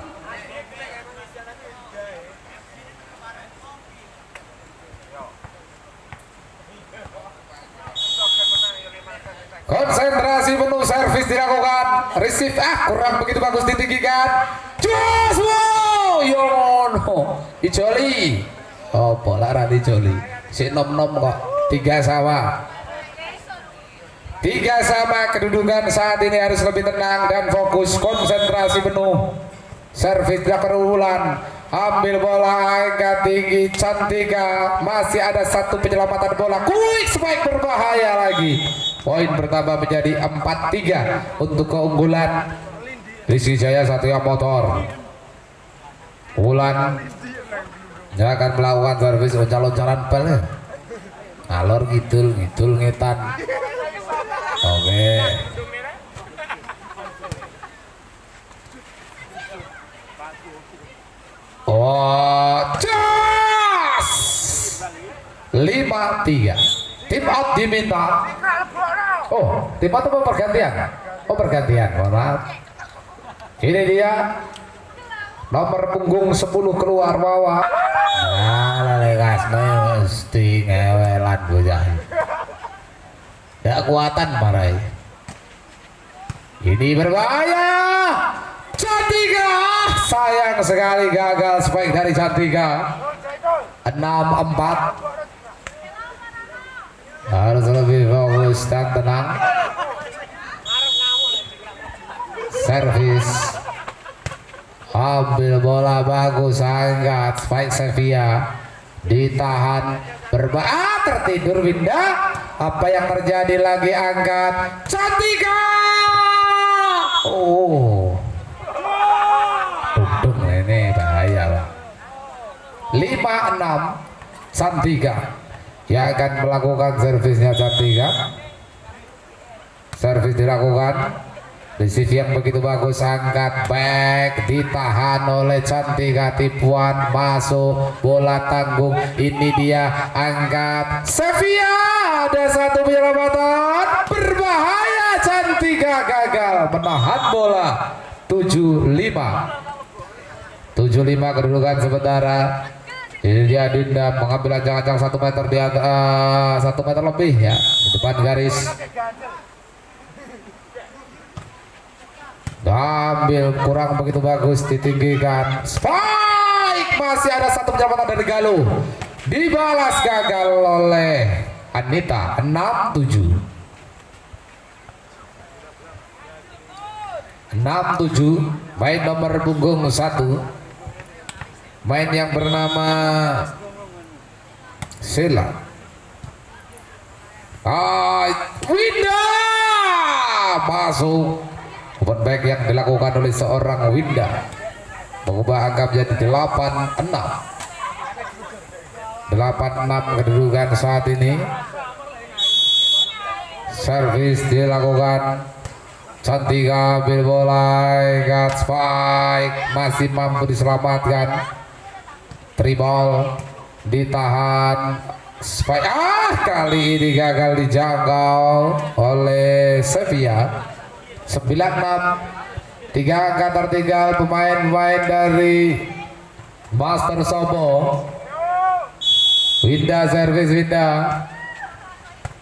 Konsentrasi penuh, servis dilakukan, receive kurang begitu bagus, ditinggikan, jos, wow, yono, ijoli, oh bola radi joli, si nom kok, 3 sama, kedudukan saat ini harus lebih tenang dan fokus, konsentrasi penuh, servis tidak kerulan, ambil bola, angkat tinggi, Cantika, masih ada 1 penyelamatan bola, quick spike berbahaya lagi. Poin bertambah menjadi 4-3 untuk keunggulan Rizky Jaya Satria Motor. Wulan akan melakukan servis loncal-loncalan bal, ngalor ngidul ngetan. Oke. Oh, jos 5-3. Tim out diminta. Oh, tim out apa pergantian? Oh, pergantian. Mohon maaf. Ini dia nomor punggung 10 keluar bawah. Nah, lekas mesti ngewelan bocah. Tidak kuatan marai. Ini berbahaya. Cantika, sayang sekali gagal spike dari Cantika. 6-4. Harus lebih fokus dan tenang. Servis, ambil bola bagus, angkat spike Sevilla, ditahan tertidur Winda. Apa yang terjadi lagi, angkat Cantika. Oh, duduk ini bahaya Pak. 5-6 Cantika yang akan melakukan servisnya. Cantika, servis dilakukan, receive yang begitu bagus, angkat back, ditahan oleh Cantika, tipuan masuk, bola tanggung, ini dia, angkat Sevilla, ada 1 penyelamatan berbahaya, Cantika gagal menahan bola. 7-5 kedudukan sementara. Ini dia Dinda mengambil ancang-ancang 1 meter di atas, 1 meter lebih ya di depan garis. Ambil kurang begitu bagus, ditinggikan, spike, masih ada 1 penyelamatan dari Galuh, dibalas gagal oleh Anita. 6-7. 6-7. Main nomor punggung 1, main yang bernama Sheila. Winda masuk, open back yang dilakukan oleh seorang Winda mengubah angka menjadi 8-6. 8-6 kedudukan saat ini. Servis dilakukan, Cantika ambil bola, angkat spike, masih mampu diselamatkan. 3 ball, ditahan spike, kali ini gagal dijangkau oleh Sevilla. 9-6. 3 angka tertinggal pemain-pemain dari Master Sobo. Winda, servis Winda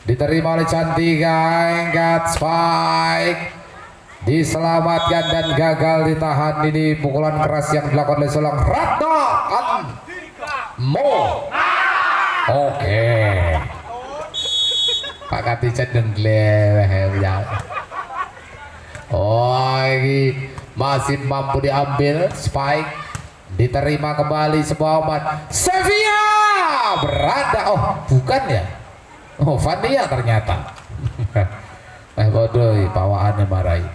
diterima oleh Cantika, angkat spike, diselamatkan dan gagal ditahan. Ini pukulan keras yang dilakukan oleh seorang Ratna Mo. Oke, Pak Katicat dan Gleweh. Oh, ini masih mampu diambil spike, diterima kembali sebuah umpan. Sevilla berada, oh bukan ya, oh Vania ternyata. Bodoh bawaannya marahi.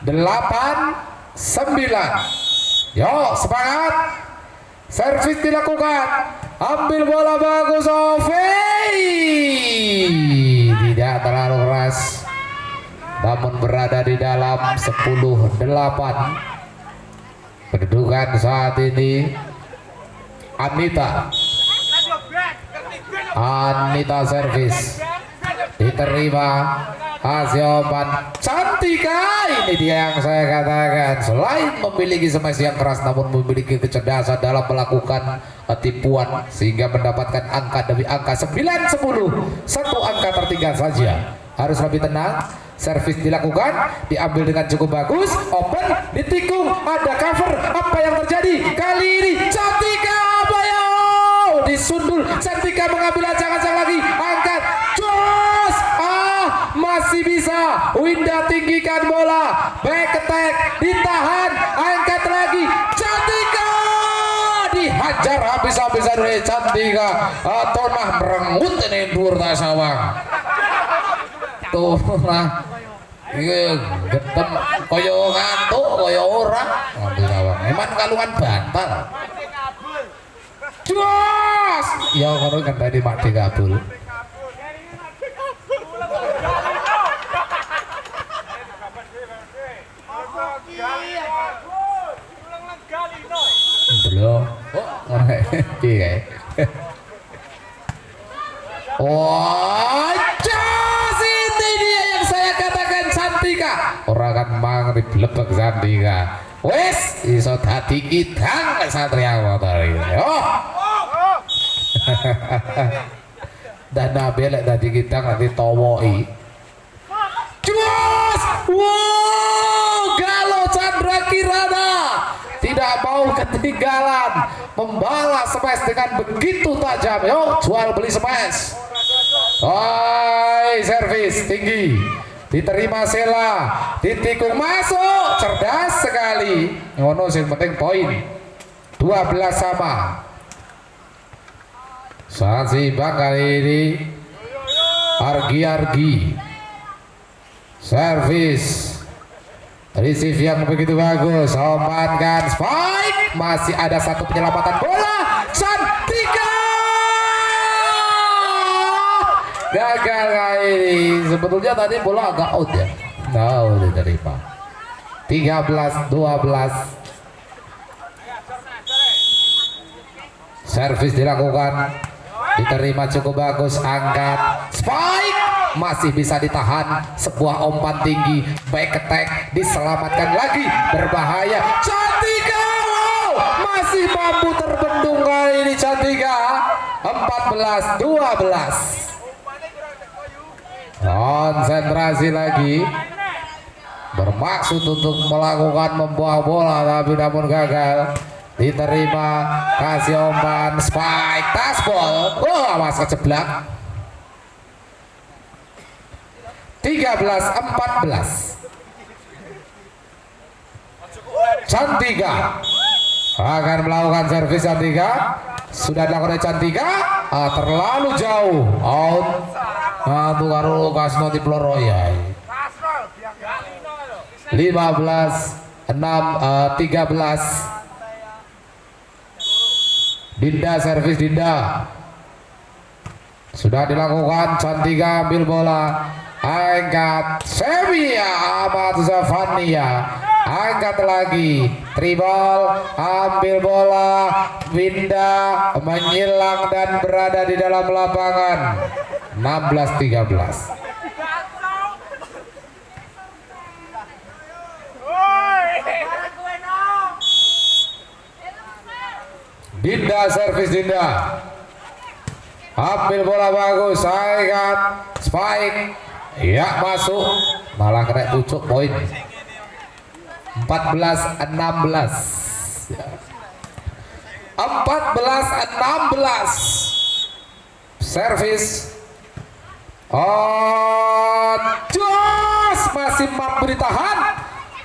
8-9. Yuk semangat, servis dilakukan, ambil bola bagus Ovi, tidak terlalu keras namun berada di dalam 10-8. Kedudukan saat ini Anita servis diterima, Asioman Cantika, ini dia yang saya katakan, selain memiliki smash yang keras namun memiliki kecerdasan dalam melakukan tipuan sehingga mendapatkan angka demi angka 9-10. Satu angka tertinggal saja, harus lebih tenang. Servis dilakukan, diambil dengan cukup bagus, open, ditikung, ada cover, apa yang terjadi kali ini? Cantika apa ya? Disundul, Cantika mengambil ancang-ancang lagi, angkat, jos, masih bisa. Winda tinggikan bola, back attack, ditahan, angkat lagi, Cantika dihajar habis-habisan oleh Cantika. Tonah merengut ini dur tasawang. Tuh nah, getem koyo ngantuk koyo ora ngambil awang. Emang kalungan bantal. Jos, ya kalau kan tadi mak dikabul. Belum. Oh, piye? Oh, jos, ini dia yang saya katakan Cantika. Orang kan mang diblebek Cantika. Wes, iso dadi kidang Satria motor ini. Oh. Dan belek dadi kidang nanti towoi. Jos! Wow, Galo Chandra Kirana tidak mau ketinggalan, membalas smash dengan begitu tajam. Yo, jual beli smash. Hai, servis tinggi, diterima Sela, ditikung masuk, cerdas sekali. Ngono sing penting poin. 12 sama. Saat seimbang kali ini. Argi servis, receive yang begitu bagus, omankan spike, masih ada satu penyelamatan bola, Cantika gagal kali ini. Sebetulnya tadi bola agak out ya, nah diterima. 13-12. Servis dilakukan, diterima cukup bagus, angkat spike, masih bisa ditahan, sebuah umpan tinggi, back attack, diselamatkan lagi, berbahaya. Cantika, wow, masih mampu terbendung kali ini Cantika. 14-12. Konsentrasi lagi, bermaksud untuk melakukan membuang bola tapi namun gagal. Diterima, kasih umpan, spike, taspol, awas kejeblak. 13-14. Cantika akan melakukan servis. Cantika sudah dilakukan Cantika, terlalu jauh, out. Tuh karo kasno di peloroya. 13. Dinda servis, Dinda sudah dilakukan. Cantika ambil bola, angkat, Sevilla amat Zafania, angkat lagi, tribal, ambil bola, Winda menyilang dan berada di dalam lapangan. 16-13. Dinda servis, Dinda ambil bola bagus, angkat, spike, ya masuk, malah kena pucuk poin. 14-16. 14-16. Servis, jos, masih mampu ditahan,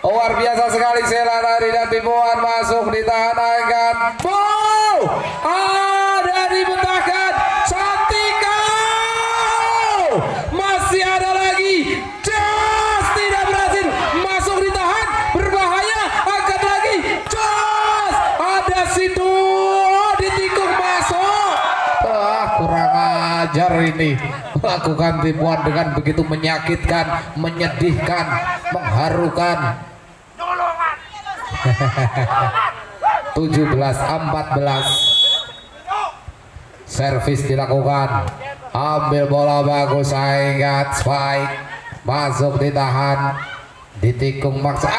Luar biasa sekali Sela dari dan tipuan masuk ditahan angkat. Wow! Ada dibentangkan Santika. Masih ada lagi. Jos tidak berhasil masuk ditahan berbahaya angkat lagi. Jos ada situ ditikung masuk. Kurang ajar ini melakukan tipuan dengan begitu menyakitkan, menyedihkan, mengharukan. 17-14 servis dilakukan, ambil bola bagus, ingat spike masuk ditahan, ditikung maksa.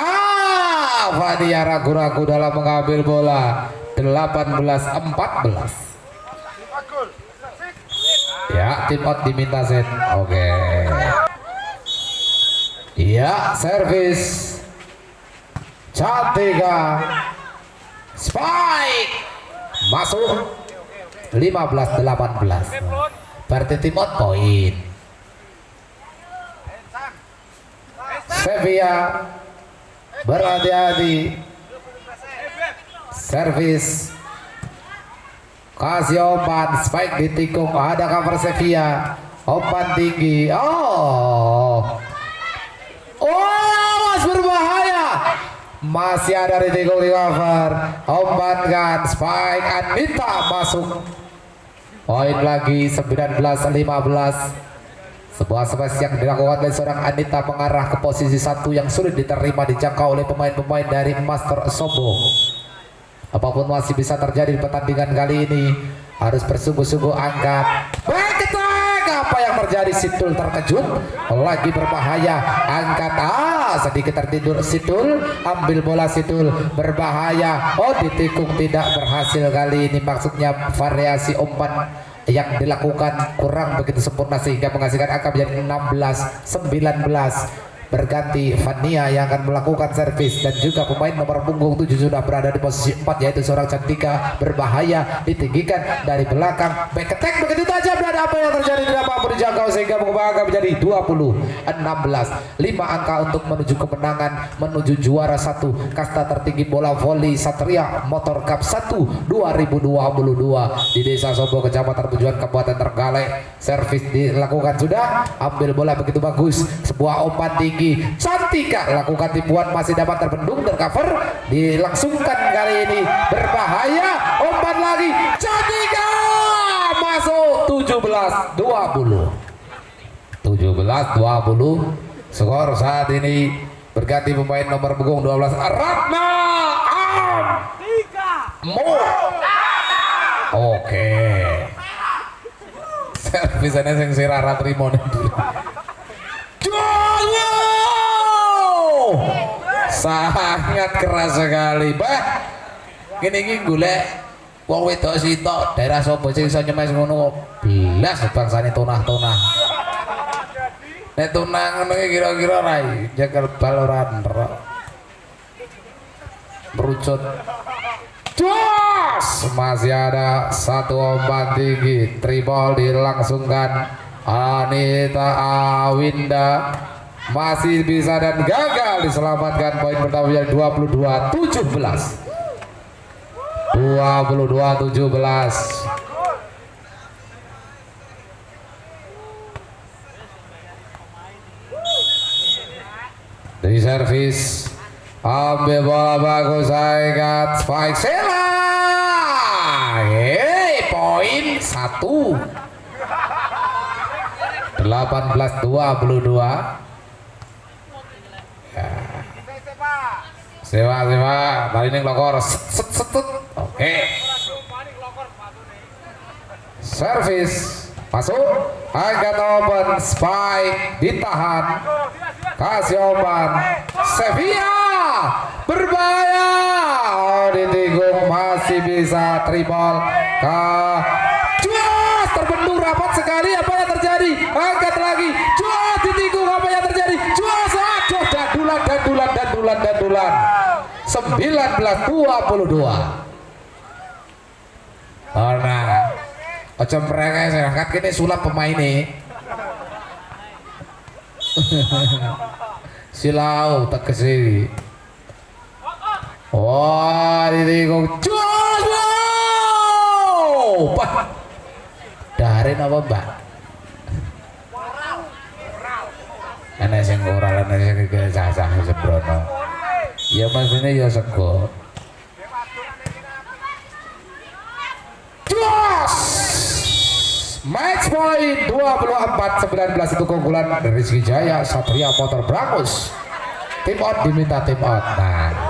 Fadia ragu-ragu dalam mengambil bola. 18-14 ya, tim out diminta set. Oke. Ya, servis Cantika spike masuk 15-18 berarti tim out poin. Sevilla berhati-hati, servis kasih umpan, spike ditikung, ada cover Sevilla, umpan tinggi. Mas berbahaya, masih ada ditikung di cover, umpan kan spike, Anita masuk, poin lagi 19-15. Sebuah space yang dilakukan oleh seorang Anita mengarah ke posisi satu yang sulit diterima dijangkau oleh pemain-pemain dari Master Sobo. Apapun masih bisa terjadi di pertandingan kali ini, harus bersungguh-sungguh angkat. Baik, apa yang terjadi? Situl terkejut, lagi berbahaya, angkat. Sedikit tertidur Situl, ambil bola Situl, berbahaya. Ditikung, tidak berhasil kali ini. Maksudnya variasi umpan yang dilakukan kurang begitu sempurna sehingga menghasilkan angka menjadi 16-19. Berganti Fania yang akan melakukan servis, dan juga pemain nomor punggung 7 sudah berada di posisi 4 yaitu seorang Cantika, berbahaya, ditinggikan dari belakang, back attack begitu tajam, dan apa yang terjadi tidak mampu dijangkau sehingga mengubah angka menjadi 20-16. 5 angka untuk menuju kemenangan, menuju juara 1 kasta tertinggi bola voli Satria Motor Cup 1 2022 di Desa Sobo, Kecamatan Tujuan, Kabupaten Trenggalek. Servis dilakukan sudah, ambil bola begitu bagus, sebuah umpan tinggi, Cantika lakukan tipuan, masih dapat terbendung, tercover, dilangsungkan kali ini, berbahaya, umpan lagi, Cantika masuk 17-20 skor saat ini. Berganti pemain nomor punggung 12 Ratna Mo. Oke, servisnya sing sirara trimo sangat keras sekali, bah. Gini golek wong wedok sitok daerah Sobo sing iso nyemes ngono belas bangsane tunah-tunah. Nek tunah ngono kira-kira rai jagal bal ora nrok. Merucut. Jos! Masih ada satu umpan tinggi, tribol dilangsungkan Anita Awinda. Masih bisa dan gagal diselamatkan, poin pertama menjadi 22-17. Dari servis, ambil bola bagus, ingat spike Sela. Poin 1 18-22. Sewa balik ning lokor set. Oke. Servis masuk, angkat open, spike ditahan, kasih open, Sevilla berbahaya, ditikung, masih bisa triple Jos, terbendung rapat sekali, apa yang terjadi? Angkat lagi, Jos ditikung, apa yang terjadi? Jos, aduh, dadulan 19-22. Nah, ojo mereka angkat kini sulap pemain nih. Silau tegesi Wah, ditikung jos. Wow. Darin apa, Mbak? Ana sing ora ana sing cacah sebrono. Ya maksudnya ya sego. Jos. Match point 24-19 itu keunggulan Rizky Jaya Satria Motor Brangus. Tim out diminta tim out. Nah,